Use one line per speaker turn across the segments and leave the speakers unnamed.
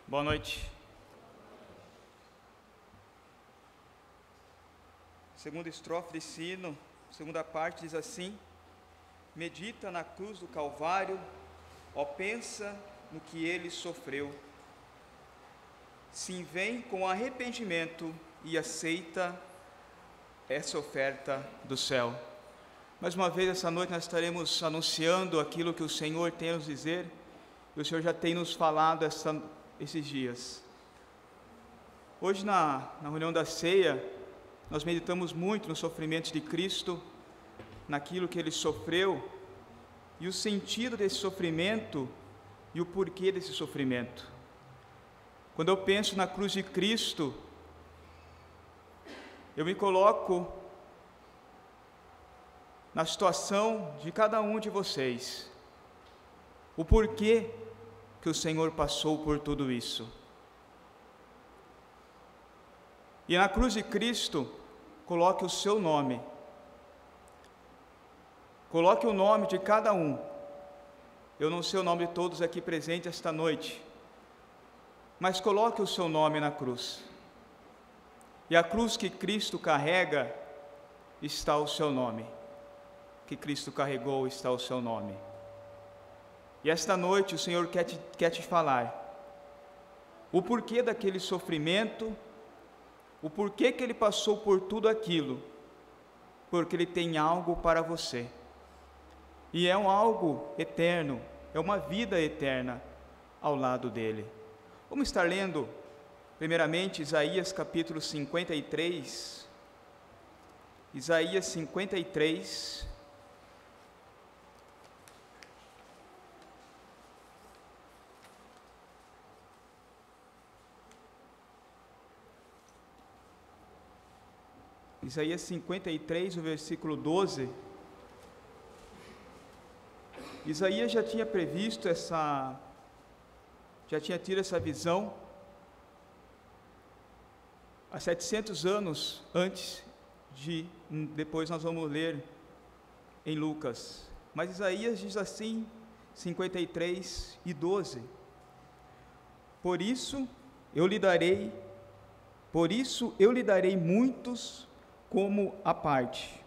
Boa noite. Segunda estrofe desse hino, segunda parte, diz assim: medita na cruz do Calvário, ó pensa no que ele sofreu. Sim, vem com arrependimento e aceita essa oferta do céu. Mais uma vez, essa noite nós estaremos anunciando aquilo que o Senhor tem a nos dizer, e o Senhor já tem nos falado esses dias. Hoje, na reunião da ceia, nós meditamos muito no sofrimento de Cristo, naquilo que Ele sofreu, e o sentido desse sofrimento e o porquê desse sofrimento. Quando eu penso na cruz de Cristo, eu me coloco na situação de cada um de vocês, o porquê que o Senhor passou por tudo isso. E na cruz de Cristo, coloque o seu nome, coloque o nome de cada um. Eu não sei o nome de todos aqui presentes esta noite, mas coloque o seu nome na cruz. E a cruz que Cristo carrega, está o seu nome. Que Cristo carregou, está o seu nome. E esta noite o Senhor quer te falar o porquê daquele sofrimento, o porquê que Ele passou por tudo aquilo, porque Ele tem algo para você. E é um algo eterno, é uma vida eterna ao lado dEle. Vamos estar lendo, primeiramente, Isaías capítulo 53. Isaías 53. Isaías 53, o versículo 12. Isaías já tinha previsto já tinha tido essa visão há 700 anos antes depois nós vamos ler em Lucas. Mas Isaías diz assim, 53 e 12: Por isso eu lhe darei muitos como a parte,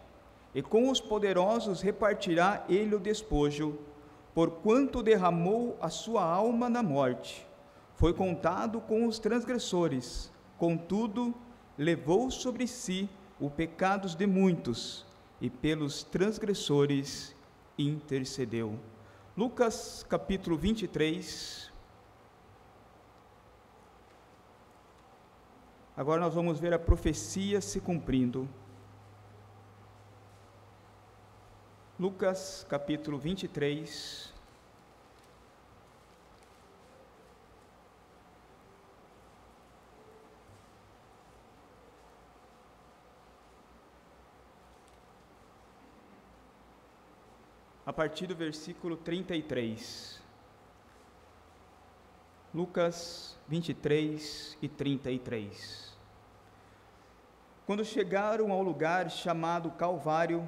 e com os poderosos repartirá ele o despojo, porquanto derramou a sua alma na morte. Foi contado com os transgressores, contudo, levou sobre si os pecados de muitos, e pelos transgressores intercedeu. Lucas capítulo 23. Agora nós vamos ver a profecia se cumprindo. Lucas capítulo 23. A partir do versículo 33. Lucas 23 e 33. Quando chegaram ao lugar chamado Calvário,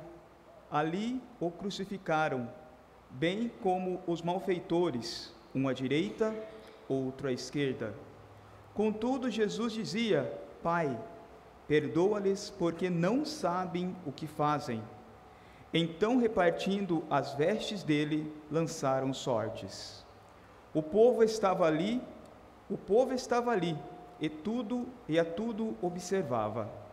ali o crucificaram, bem como os malfeitores, um à direita, outro à esquerda. Contudo, Jesus dizia: Pai, perdoa-lhes, porque não sabem o que fazem. Então, repartindo as vestes dele, lançaram sortes. O povo estava ali, e a tudo observava.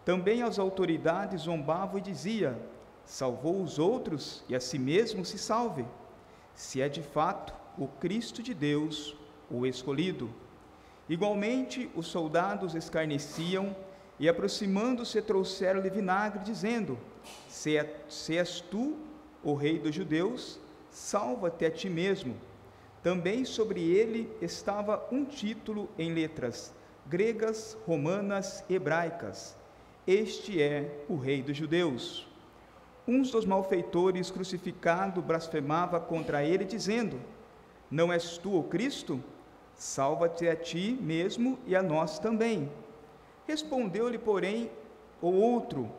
Também as autoridades zombavam e dizia: salvou os outros e a si mesmo se salve, se é de fato o Cristo de Deus, o escolhido. Igualmente os soldados escarneciam e, aproximando-se, trouxeram-lhe vinagre, dizendo: se és tu o rei dos judeus, salva-te a ti mesmo. Também sobre ele estava um título em letras gregas, romanas, hebraicas: este é o rei dos judeus. Um dos malfeitores crucificado blasfemava contra ele, dizendo: não és tu o Cristo? Salva-te a ti mesmo e a nós também. Respondeu-lhe, porém, o outro,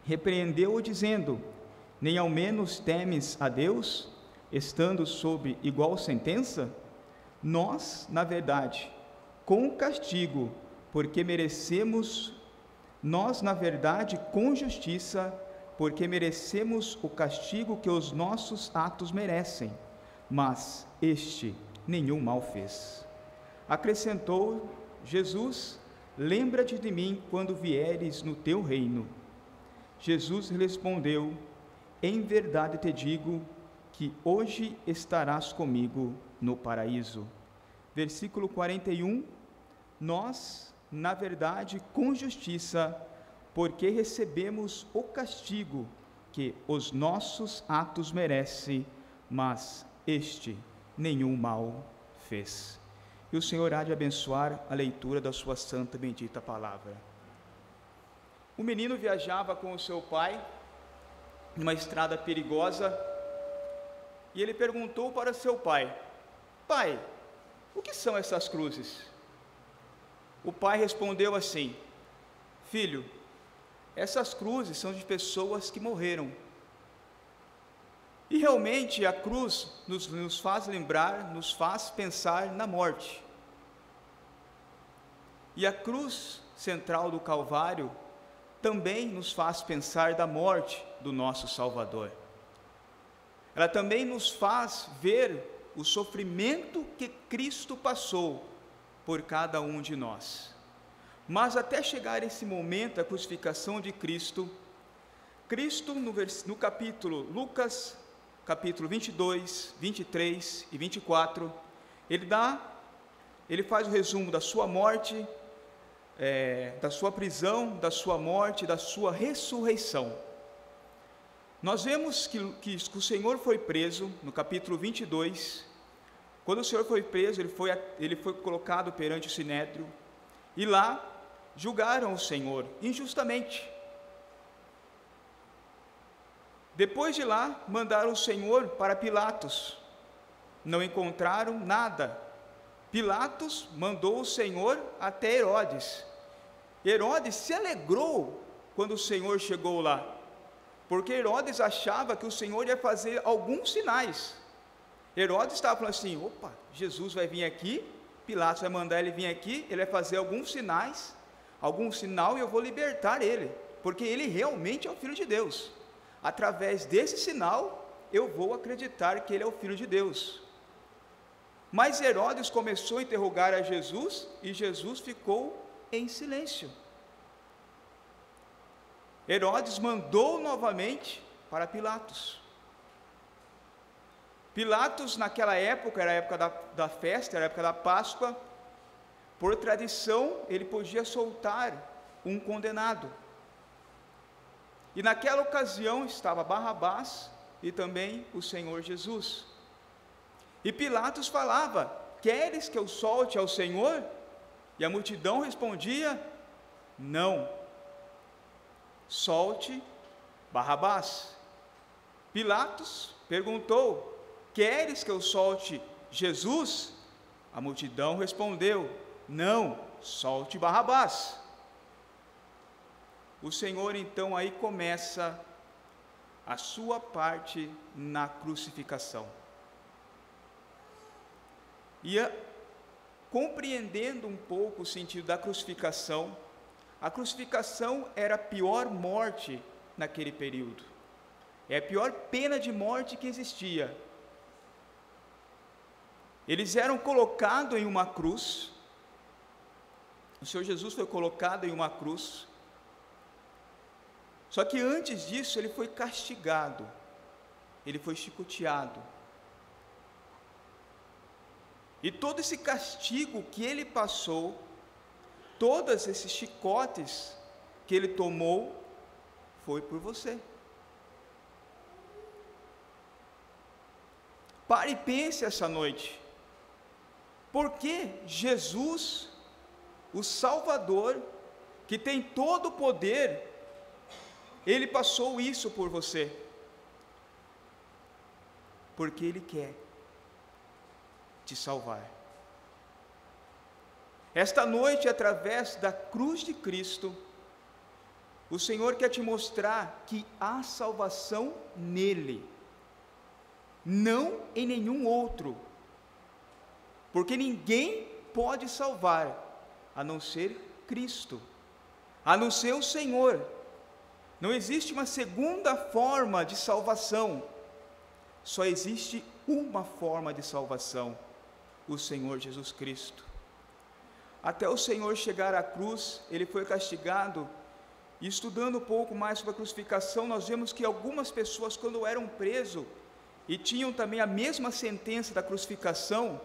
repreendeu-o, dizendo: nem ao menos temes a Deus, estando sob igual sentença? Nós, na verdade, com castigo, porque merecemos, nós, na verdade, com justiça, porque merecemos o castigo que os nossos atos merecem, mas este nenhum mal fez. Acrescentou Jesus: lembra-te de mim quando vieres no teu reino. Jesus respondeu: em verdade te digo que hoje estarás comigo no paraíso. Versículo 41, nós, na verdade, com justiça, porque recebemos o castigo que os nossos atos merecem, mas este nenhum mal fez. E o Senhor há de abençoar a leitura da sua santa e bendita palavra. O menino viajava com o seu pai numa estrada perigosa, e ele perguntou para seu pai: pai, o que são essas cruzes? O pai respondeu assim: filho, essas cruzes são de pessoas que morreram. E realmente a cruz nos faz lembrar, nos faz pensar na morte. E a cruz central do Calvário também nos faz pensar da morte do nosso Salvador. Ela também nos faz ver o sofrimento que Cristo passou por cada um de nós. Mas até chegar esse momento da crucificação de Cristo, no capítulo Lucas, capítulo 22, 23 e 24, ele faz o resumo da sua morte, da sua prisão, da sua morte, da sua ressurreição. Nós vemos que o Senhor foi preso, no capítulo 22, quando o Senhor foi preso, ele foi colocado perante o Sinédrio, e lá julgaram o Senhor injustamente. Depois de lá, mandaram o Senhor para Pilatos, não encontraram nada. Pilatos mandou o Senhor até Herodes. Herodes se alegrou quando o Senhor chegou lá, porque Herodes achava que o Senhor ia fazer alguns sinais. Herodes estava falando assim: opa, Jesus vai vir aqui, Pilatos vai mandar ele vir aqui, ele vai fazer alguns sinais, algum sinal, e eu vou libertar ele, porque ele realmente é o Filho de Deus. Através desse sinal, eu vou acreditar que ele é o Filho de Deus. Mas Herodes começou a interrogar a Jesus, e Jesus ficou em silêncio. Herodes mandou novamente para Pilatos. Pilatos, naquela época, era a época da festa, era a época da Páscoa. Por tradição, ele podia soltar um condenado. E naquela ocasião estava Barrabás e também o Senhor Jesus. E Pilatos falava: queres que eu solte ao Senhor? E a multidão respondia: não, solte Barrabás. Pilatos perguntou: queres que eu solte Jesus? A multidão respondeu: não, solte Barrabás. O Senhor então aí começa a sua parte na crucificação. E compreendendo um pouco o sentido da crucificação, a crucificação era a pior morte naquele período. É a pior pena de morte que existia. Eles eram colocados em uma cruz. O Senhor Jesus foi colocado em uma cruz. Só que antes disso ele foi castigado, ele foi chicoteado. E todo esse castigo que ele passou, todos esses chicotes que ele tomou, foi por você. Pare e pense essa noite. Por que Jesus, o Salvador, que tem todo o poder, ele passou isso por você? Porque ele quer te salvar. Esta noite, através da cruz de Cristo, o Senhor quer te mostrar que há salvação nele, não em nenhum outro. porque ninguém pode salvar a não ser Cristo, a não ser o Senhor. Não existe uma segunda forma de salvação, só existe uma forma de salvação: o Senhor Jesus Cristo. Até o Senhor chegar à cruz, ele foi castigado. E estudando um pouco mais sobre a crucificação, nós vemos que algumas pessoas, quando eram presos e tinham também a mesma sentença da crucificação,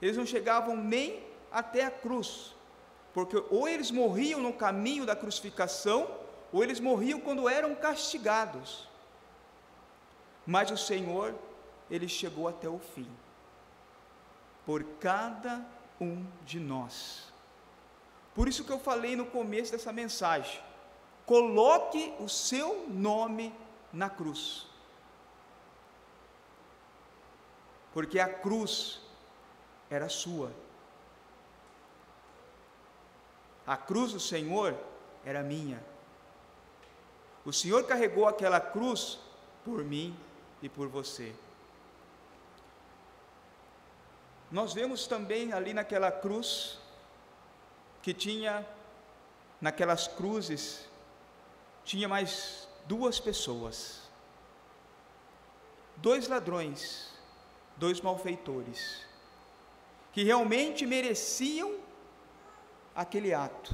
eles não chegavam nem até a cruz, porque ou eles morriam no caminho da crucificação, ou eles morriam quando eram castigados. Mas o Senhor, ele chegou até o fim, por cada um de nós. Por isso que eu falei no começo dessa mensagem: coloque o seu nome na cruz, porque a cruz era sua, a cruz do Senhor era minha. O Senhor carregou aquela cruz por mim e por você. Nós vemos também ali naquela cruz, que tinha, naquelas cruzes, tinha mais duas pessoas, dois ladrões, dois malfeitores, que realmente mereciam aquele ato.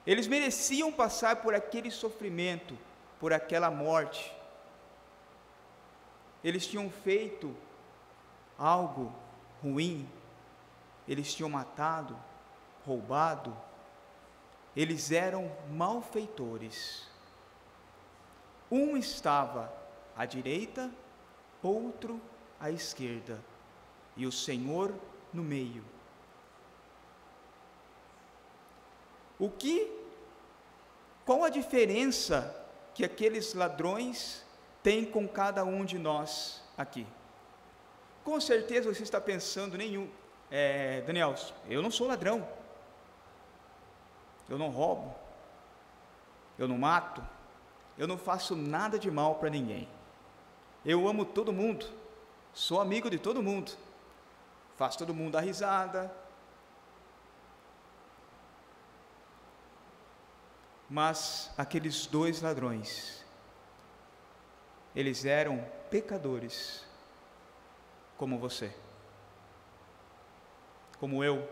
Eles mereciam passar por aquele sofrimento, por aquela morte. Eles tinham feito algo ruim, eles tinham matado, roubado, eles eram malfeitores. Um estava à direita, outro à esquerda, e o Senhor no meio. Qual a diferença que aqueles ladrões têm com cada um de nós aqui? Com certeza você está pensando, Daniel, eu não sou ladrão, eu não roubo, eu não mato, eu não faço nada de mal para ninguém, eu amo todo mundo, sou amigo de todo mundo, faço todo mundo dar risada. Mas aqueles dois ladrões, eles eram pecadores, como você, como eu.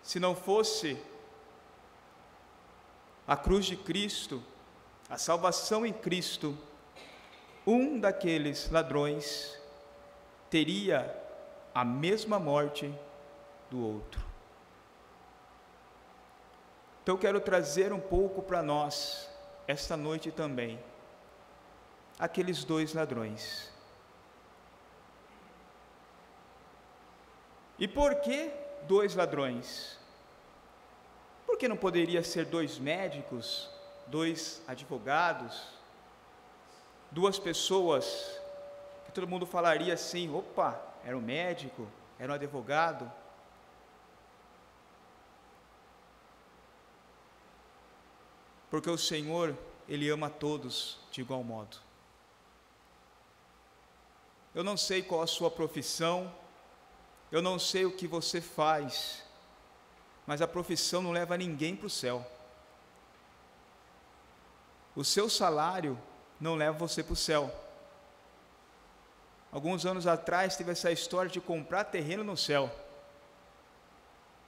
Se não fosse a cruz de Cristo, a salvação em Cristo, um daqueles ladrões teria a mesma morte do outro. Então eu quero trazer um pouco para nós, esta noite também, aqueles dois ladrões. E por que dois ladrões? Por que não poderia ser dois médicos, dois advogados, duas pessoas que todo mundo falaria assim: opa, era um médico, era um advogado? Porque o Senhor, Ele ama todos de igual modo. Eu não sei qual a sua profissão, eu não sei o que você faz, mas a profissão não leva ninguém para o céu. O seu salário não leva você para o céu. Alguns anos atrás teve essa história de comprar terreno no céu,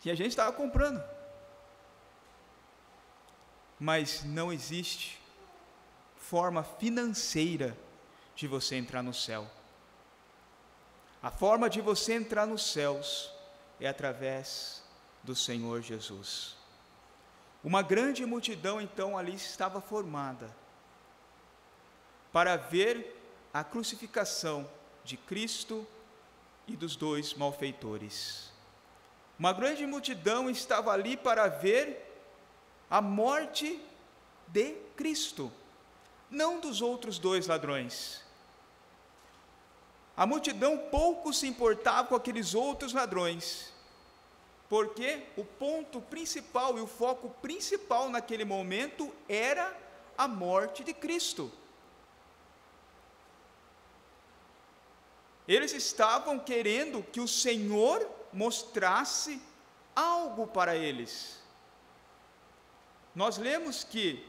e a gente estava comprando. Mas não existe forma financeira de você entrar no céu. A forma de você entrar nos céus é através do Senhor Jesus. Uma grande multidão então ali estava formada para ver a crucificação de Cristo e dos dois malfeitores. Uma grande multidão estava ali para ver a morte de Cristo, não dos outros dois ladrões. A multidão pouco se importava com aqueles outros ladrões, porque o ponto principal e o foco principal naquele momento era a morte de Cristo. Eles estavam querendo que o Senhor mostrasse algo para eles. Nós lemos que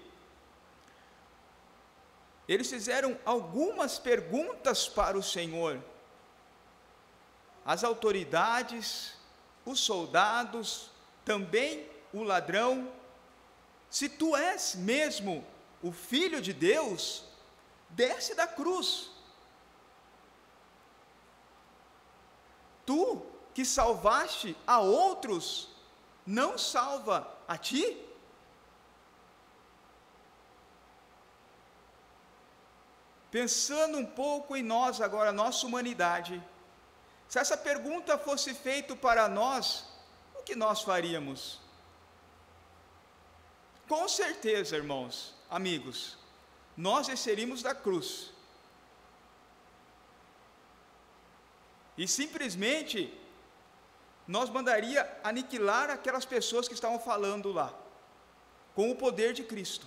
eles fizeram algumas perguntas para o Senhor. As autoridades, os soldados, também o ladrão: se tu és mesmo o Filho de Deus, desce da cruz. Tu que salvaste a outros, não salva a ti? Pensando um pouco em nós agora, nossa humanidade, se essa pergunta fosse feita para nós, o que nós faríamos? Com certeza, irmãos, amigos, nós desceríamos da cruz e simplesmente nós mandaria aniquilar aquelas pessoas que estavam falando lá, com o poder de Cristo.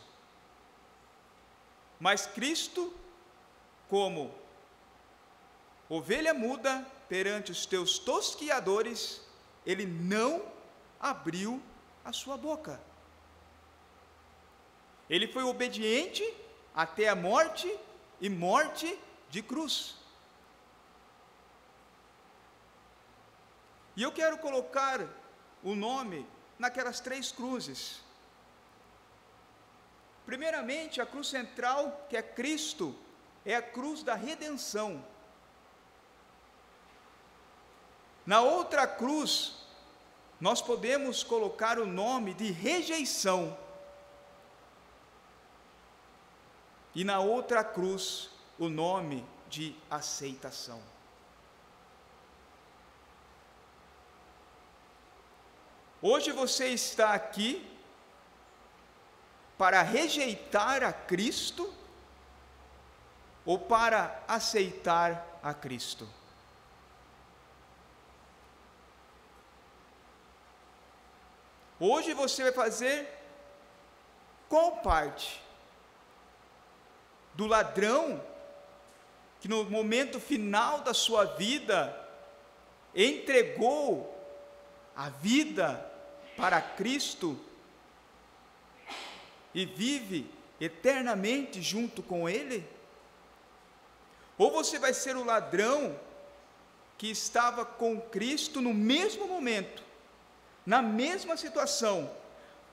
Mas Cristo, como ovelha muda perante os teus tosquiadores, ele não abriu a sua boca. Ele foi obediente até a morte, e morte de cruz. E eu quero colocar o nome naquelas 3 cruzes. Primeiramente, a cruz central, que é Cristo, é a cruz da redenção. Na outra cruz, nós podemos colocar o nome de rejeição. E na outra cruz, o nome de aceitação. Hoje você está aqui para rejeitar a Cristo ou para aceitar a Cristo? Hoje você vai fazer qual parte? Do ladrão que no momento final da sua vida entregou a vida para Cristo e vive eternamente junto com Ele? Ou você vai ser o ladrão que estava com Cristo no mesmo momento, na mesma situação,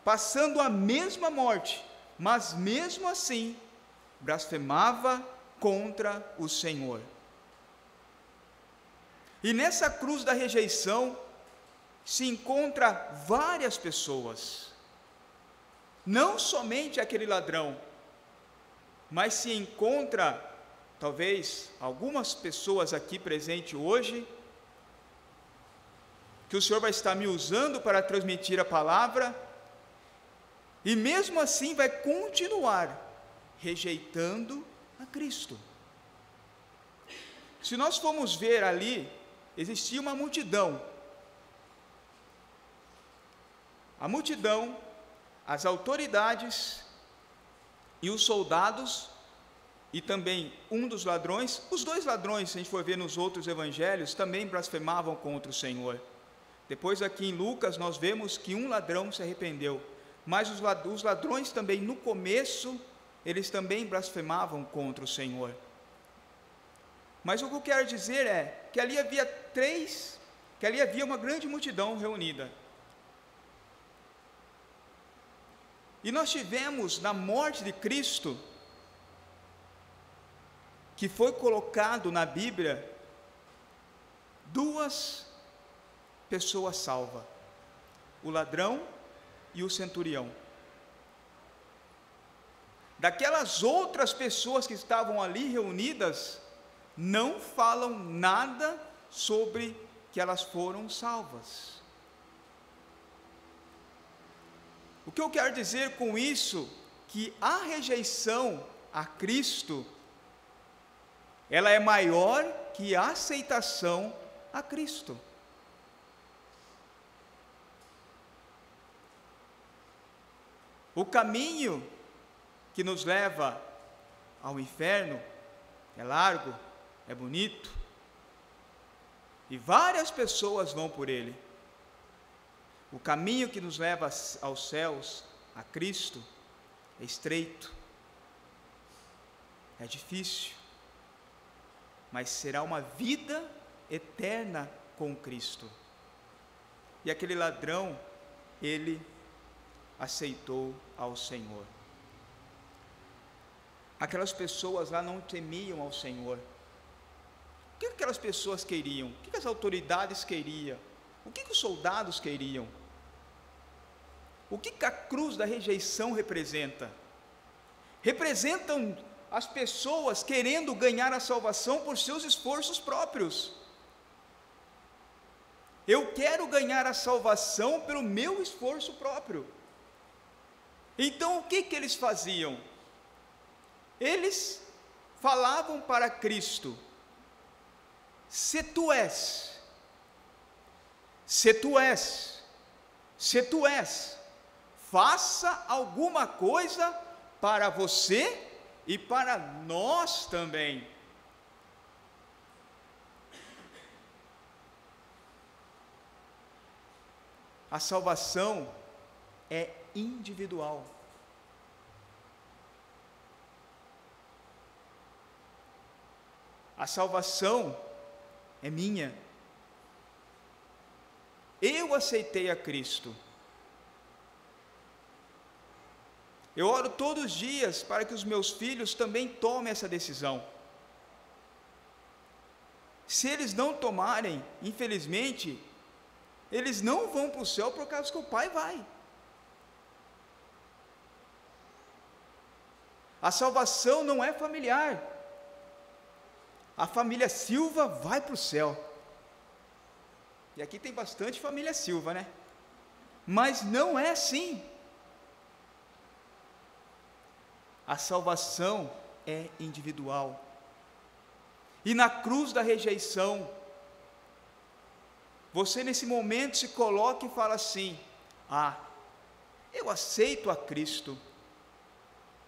passando a mesma morte, mas mesmo assim blasfemava contra o Senhor. E nessa cruz da rejeição se encontra várias pessoas, não somente aquele ladrão, mas se encontra talvez algumas pessoas aqui presentes hoje, que o Senhor vai estar me usando para transmitir a palavra, e mesmo assim vai continuar rejeitando a Cristo. Se nós formos ver ali, existia uma multidão. A multidão, as autoridades e os soldados, e também um dos ladrões. Os 2 ladrões, se a gente for ver nos outros evangelhos, também blasfemavam contra o Senhor. Depois aqui em Lucas nós vemos que um ladrão se arrependeu, mas os ladrões também no começo, eles também blasfemavam contra o Senhor. Mas o que eu quero dizer é que ali havia uma grande multidão reunida. E nós tivemos na morte de Cristo, que foi colocado na Bíblia, 2 pessoas salvas: o ladrão e o centurião. Daquelas outras pessoas que estavam ali reunidas, não falam nada sobre que elas foram salvas. O que eu quero dizer com isso? Que a rejeição a Cristo, ela é maior que a aceitação a Cristo. O caminho que nos leva ao inferno é largo, é bonito, e várias pessoas vão por ele. O caminho que nos leva aos céus, a Cristo, é estreito, é difícil, mas será uma vida eterna com Cristo. E aquele ladrão, ele aceitou ao Senhor. Aquelas pessoas lá não temiam ao Senhor. O que aquelas pessoas queriam? O que as autoridades queriam? O que os soldados queriam? O que a cruz da rejeição representa? Representam as pessoas querendo ganhar a salvação por seus esforços próprios. Eu quero ganhar a salvação pelo meu esforço próprio. Então o que eles faziam? Eles falavam para Cristo: se tu és, faça alguma coisa para você e para nós também. A salvação é individual. A salvação é minha. Eu aceitei a Cristo. Eu oro todos os dias para que os meus filhos também tomem essa decisão. Se eles não tomarem, infelizmente, eles não vão para o céu por causa que o pai vai. A salvação não é familiar. A família Silva vai para o céu. E aqui tem bastante família Silva, né? Mas não é assim. A salvação é individual. E na cruz da rejeição, você nesse momento se coloca e fala assim: eu aceito a Cristo,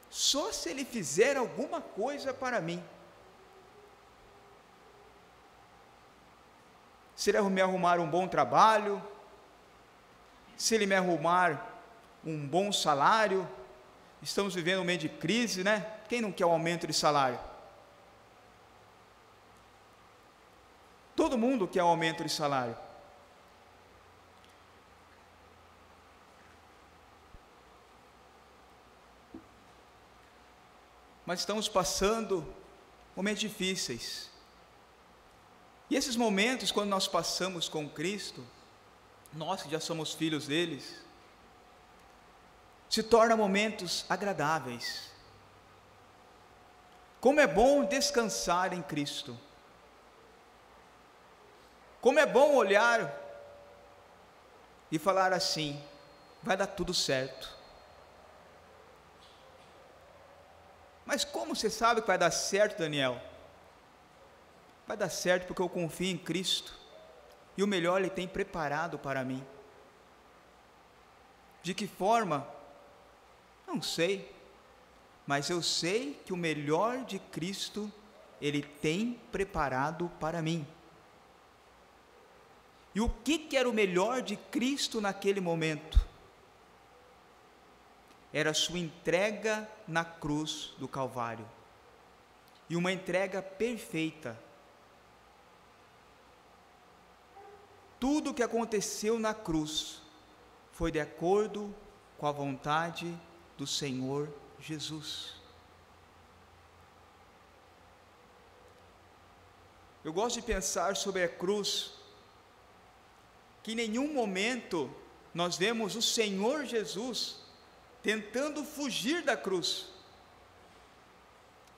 só se Ele fizer alguma coisa para mim. Se Ele me arrumar um bom trabalho, se Ele me arrumar um bom salário. Estamos vivendo um momento de crise, né? Quem não quer um aumento de salário? Todo mundo quer um aumento de salário. Mas estamos passando momentos difíceis. E esses momentos, quando nós passamos com Cristo, nós que já somos filhos deles, se tornam momentos agradáveis. Como é bom descansar em Cristo. Como é bom olhar e falar assim: vai dar tudo certo. Mas como você sabe que vai dar certo, Daniel? Vai dar certo porque eu confio em Cristo, e o melhor Ele tem preparado para mim. De que forma? Não sei, mas eu sei que o melhor de Cristo Ele tem preparado para mim. E o que era o melhor de Cristo naquele momento? Era a sua entrega na cruz do Calvário, e uma entrega perfeita. Tudo o que aconteceu na cruz foi de acordo com a vontade do Senhor Jesus. Eu gosto de pensar sobre a cruz, que em nenhum momento nós vemos o Senhor Jesus tentando fugir da cruz,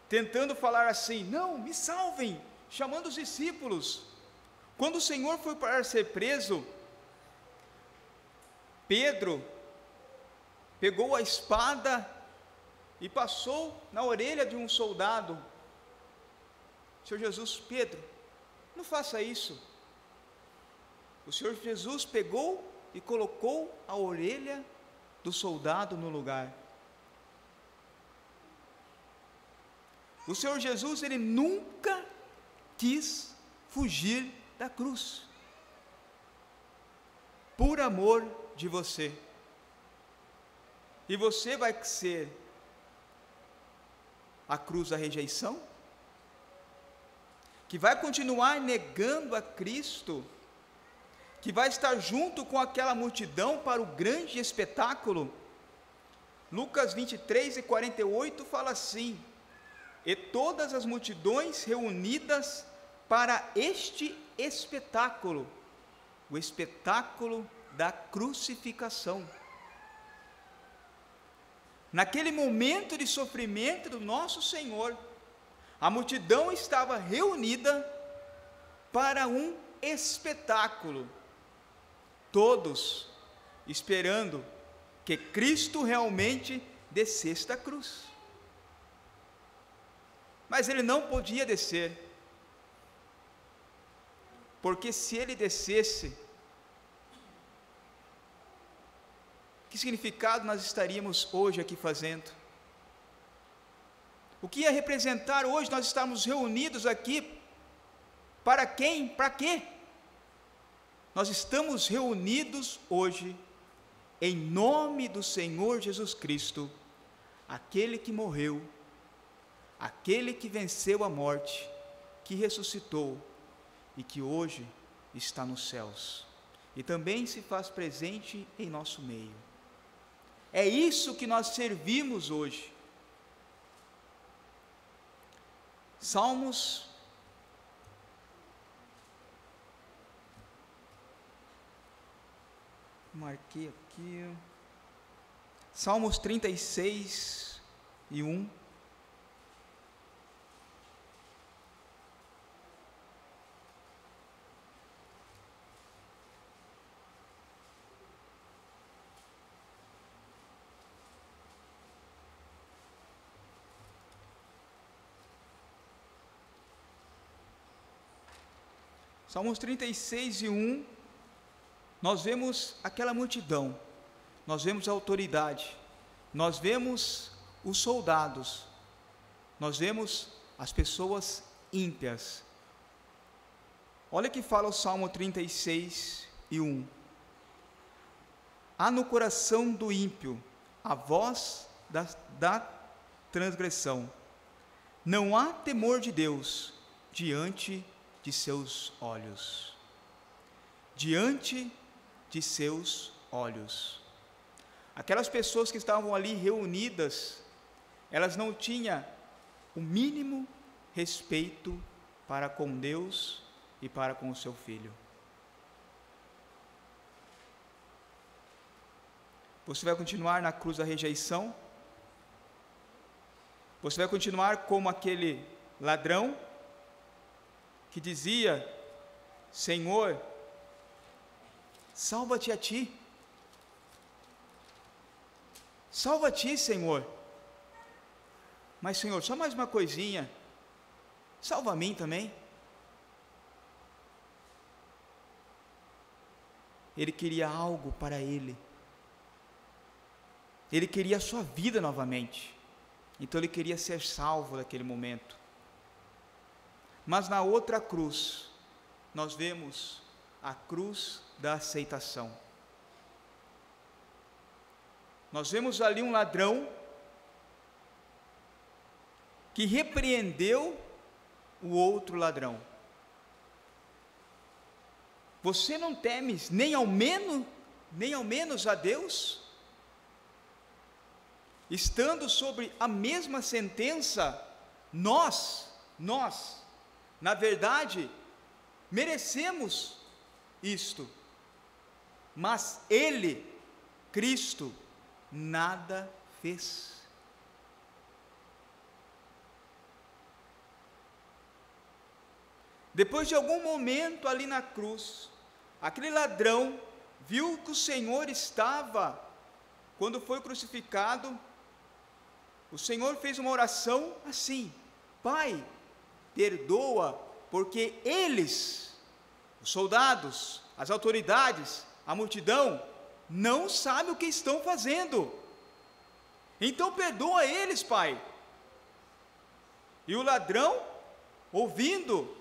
tentando falar assim: não, me salvem, chamando os discípulos. Quando o Senhor foi para ser preso, Pedro pegou a espada e passou na orelha de um soldado. Senhor Jesus: Pedro, não faça isso. O Senhor Jesus pegou e colocou a orelha do soldado no lugar. O Senhor Jesus, Ele nunca quis fugir da cruz, por amor de você. E você vai ser a cruz da rejeição? Que vai continuar negando a Cristo? Que vai estar junto com aquela multidão para o grande espetáculo? Lucas 23:48 fala assim: e todas as multidões reunidas para este espetáculo, o espetáculo da crucificação. Naquele momento de sofrimento do nosso Senhor, a multidão estava reunida para um espetáculo, todos esperando que Cristo realmente descesse da cruz. Mas ele não podia descer, porque se ele descesse, que significado nós estaríamos hoje aqui fazendo? O que ia representar hoje nós estarmos reunidos aqui? Para quem? Para quê? Nós estamos reunidos hoje em nome do Senhor Jesus Cristo, aquele que morreu, aquele que venceu a morte, que ressuscitou e que hoje está nos céus e também se faz presente em nosso meio. É isso que nós servimos hoje. Salmos marquei aqui, Salmos 36:1. Salmos 36:1, nós vemos aquela multidão, nós vemos a autoridade, nós vemos os soldados, nós vemos as pessoas ímpias. Olha que fala o Salmo 36:1: há no coração do ímpio a voz da transgressão, não há temor de Deus diante de seus olhos. Diante de seus olhos. Aquelas pessoas que estavam ali reunidas, elas não tinham o mínimo respeito para com Deus e para com o seu Filho. Você vai continuar na cruz da rejeição? Você vai continuar como aquele ladrão que dizia: Senhor, salva-te a ti. Salva-te, Senhor. Mas, Senhor, só mais uma coisinha. Salva a mim também. Ele queria algo para ele. Ele queria a sua vida novamente. Então ele queria ser salvo naquele momento. Mas na outra cruz, nós vemos a cruz da aceitação. Nós vemos ali um ladrão que repreendeu o outro ladrão. Você não temes nem ao menos a Deus? Estando sobre a mesma sentença, nós, na verdade, merecemos isto, mas Ele, Cristo, nada fez. Depois de algum momento ali na cruz, aquele ladrão viu que o Senhor estava, quando foi crucificado, o Senhor fez uma oração assim: Pai, perdoa, porque eles, os soldados, as autoridades, a multidão, não sabem o que estão fazendo. Então perdoa eles, Pai. E o ladrão, ouvindo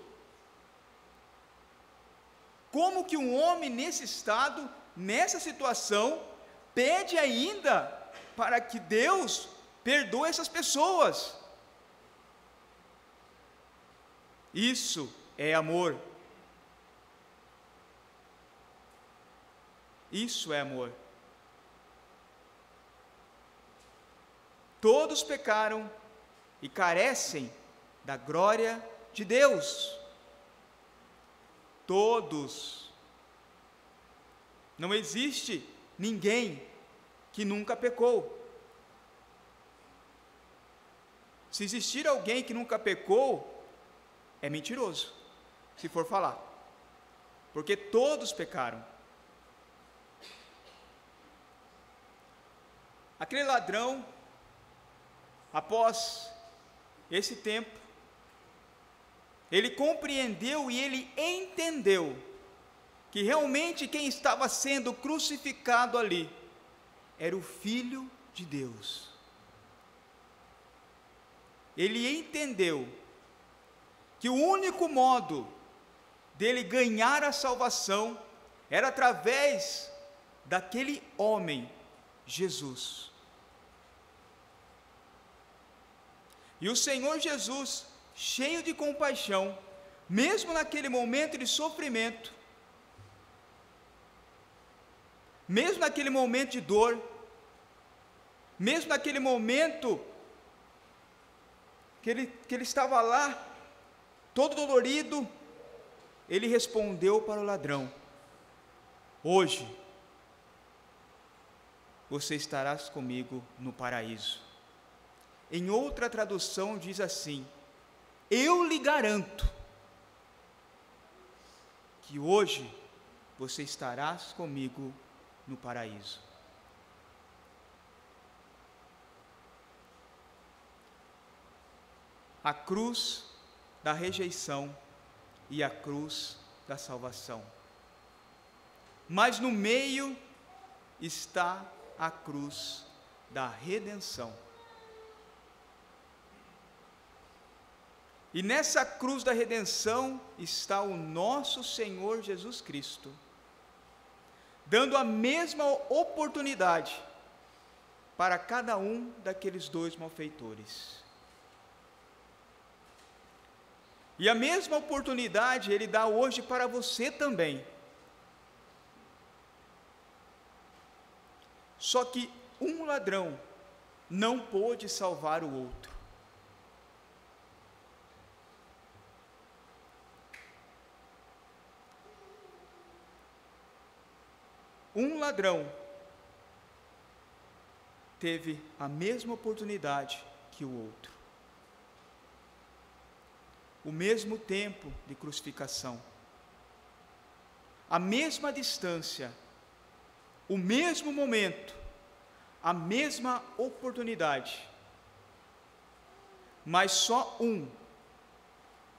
como que um homem nesse estado, nessa situação, pede ainda para que Deus perdoe essas pessoas? Isso é amor. Isso é amor. Todos pecaram e carecem da glória de Deus. Todos. Não existe ninguém que nunca pecou. Se existir alguém que nunca pecou, é mentiroso, se for falar, porque todos pecaram. Aquele ladrão, após esse tempo, ele compreendeu e ele entendeu que realmente quem estava sendo crucificado ali era o Filho de Deus. Ele entendeu que o único modo dele ganhar a salvação era através daquele homem, Jesus. E o Senhor Jesus, cheio de compaixão, mesmo naquele momento de sofrimento, mesmo naquele momento de dor, mesmo naquele momento que ele estava lá, todo dolorido, ele respondeu para o ladrão: hoje você estarás comigo no paraíso. Em outra tradução diz assim: eu lhe garanto que hoje você estarás comigo no paraíso. A cruz da rejeição e a cruz da salvação. Mas no meio está a cruz da redenção. E nessa cruz da redenção está o nosso Senhor Jesus Cristo, dando a mesma oportunidade para cada um daqueles dois malfeitores. E a mesma oportunidade Ele dá hoje para você também. Só que um ladrão não pôde salvar o outro. Um ladrão teve a mesma oportunidade que o outro. O mesmo tempo de crucificação, a mesma distância, o mesmo momento, a mesma oportunidade, mas só um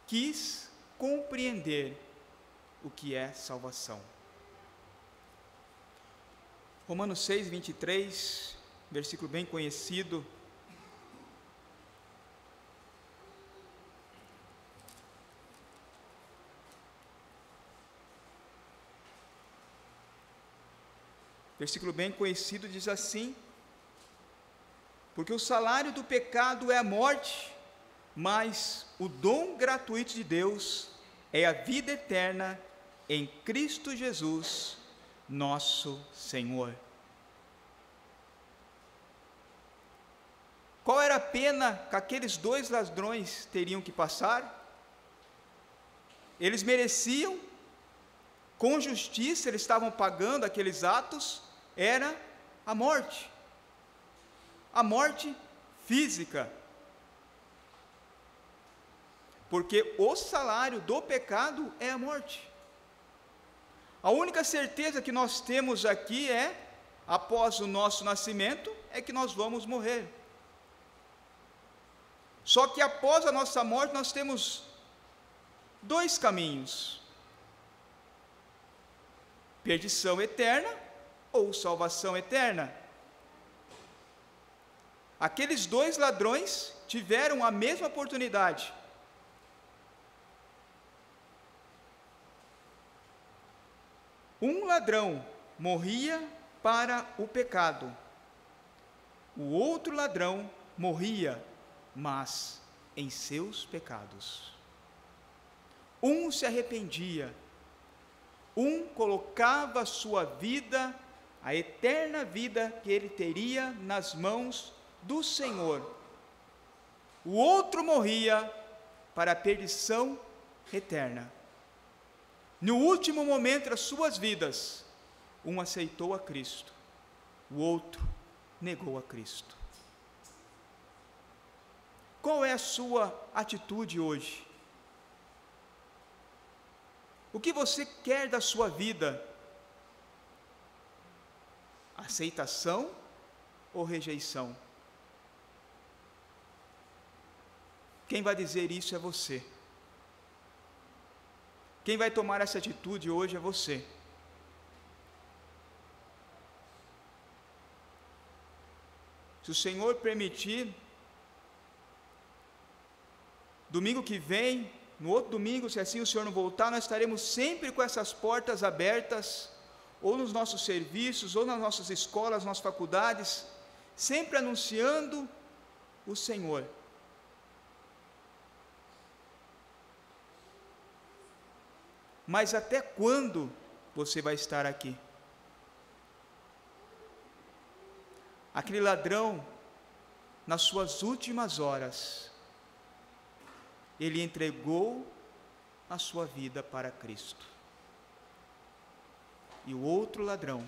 quis compreender o que é salvação. Romanos 6, 23, versículo bem conhecido. Versículo bem conhecido diz assim: porque o salário do pecado é a morte, mas o dom gratuito de Deus é a vida eterna em Cristo Jesus, nosso Senhor. Qual era a pena que aqueles dois ladrões teriam que passar? Eles mereciam, com justiça, eles estavam pagando aqueles atos, era a morte física, porque o salário do pecado é a morte. A única certeza que nós temos aqui é, após o nosso nascimento, é que nós vamos morrer. Só que após a nossa morte nós temos dois caminhos: perdição eterna ou salvação eterna. Aqueles dois ladrões tiveram a mesma oportunidade. Um ladrão morria para o pecado, o outro ladrão morria, mas em seus pecados. Um se arrependia, um colocava a sua vida, a eterna vida que ele teria nas mãos do Senhor. O outro morria para a perdição eterna. No último momento das suas vidas, um aceitou a Cristo, o outro negou a Cristo. Qual é a sua atitude hoje? O que você quer da sua vida? Aceitação ou rejeição? Quem vai dizer isso é você. Quem vai tomar essa atitude hoje é você. Se o Senhor permitir, domingo que vem, no outro domingo, se assim o Senhor não voltar, nós estaremos sempre com essas portas abertas, ou nos nossos serviços, ou nas nossas escolas, nas nossas faculdades, sempre anunciando o Senhor. Mas até quando você vai estar aqui? Aquele ladrão, nas suas últimas horas, ele entregou a sua vida para Cristo. E o outro ladrão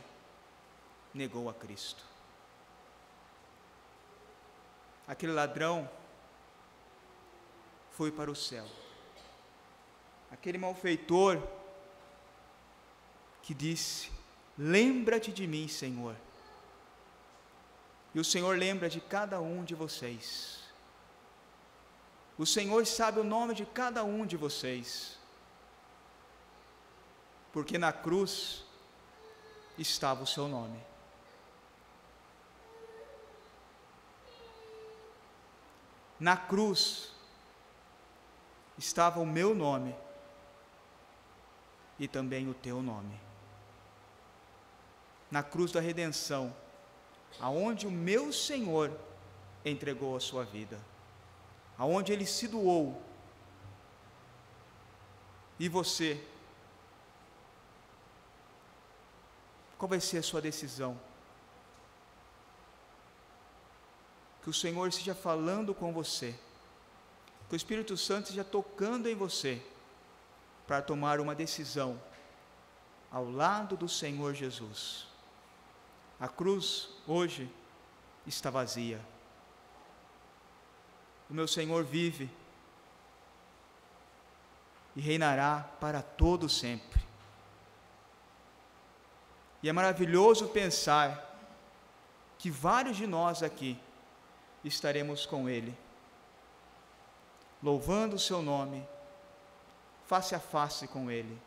negou a Cristo. Aquele ladrão foi para o céu. Aquele malfeitor que disse: lembra-te de mim, Senhor. E o Senhor lembra de cada um de vocês. O Senhor sabe o nome de cada um de vocês. Porque na cruz estava o seu nome. Na cruz estava o meu nome e também o teu nome. Na cruz da redenção, aonde o meu Senhor entregou a sua vida, aonde Ele se doou. E você, qual vai ser a sua decisão? Que o Senhor esteja falando com você, que o Espírito Santo esteja tocando em você, para tomar uma decisão ao lado do Senhor Jesus. A cruz hoje está vazia. O meu Senhor vive e reinará para todo sempre. E é maravilhoso pensar que vários de nós aqui estaremos com Ele, louvando o seu nome, face a face com Ele.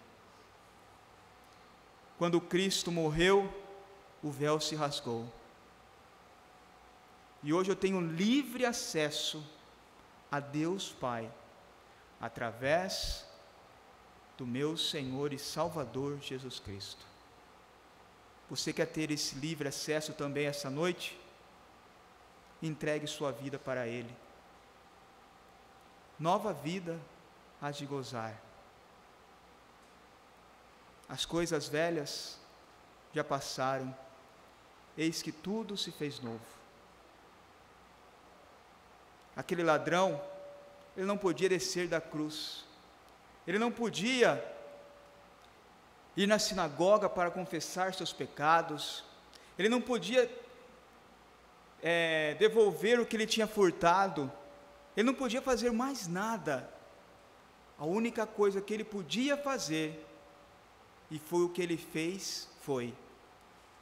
Quando Cristo morreu, o véu se rasgou. E hoje eu tenho livre acesso a Deus Pai, através do meu Senhor e Salvador Jesus Cristo. Você quer ter esse livre acesso também essa noite? Entregue sua vida para Ele. Nova vida há de gozar. As coisas velhas já passaram, eis que tudo se fez novo. Aquele ladrão, ele não podia descer da cruz, ele não podia ir na sinagoga para confessar seus pecados, ele não podia devolver o que ele tinha furtado, ele não podia fazer mais nada. A única coisa que ele podia fazer, e foi o que ele fez, foi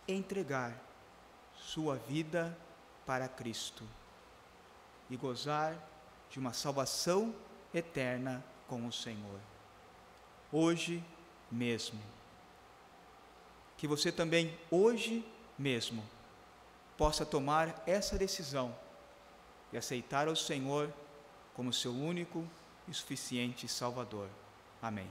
entregar sua vida para Cristo e gozar de uma salvação eterna com o Senhor. Hoje mesmo, que você também hoje mesmo possa tomar essa decisão e aceitar o Senhor como seu único e suficiente Salvador. Amém.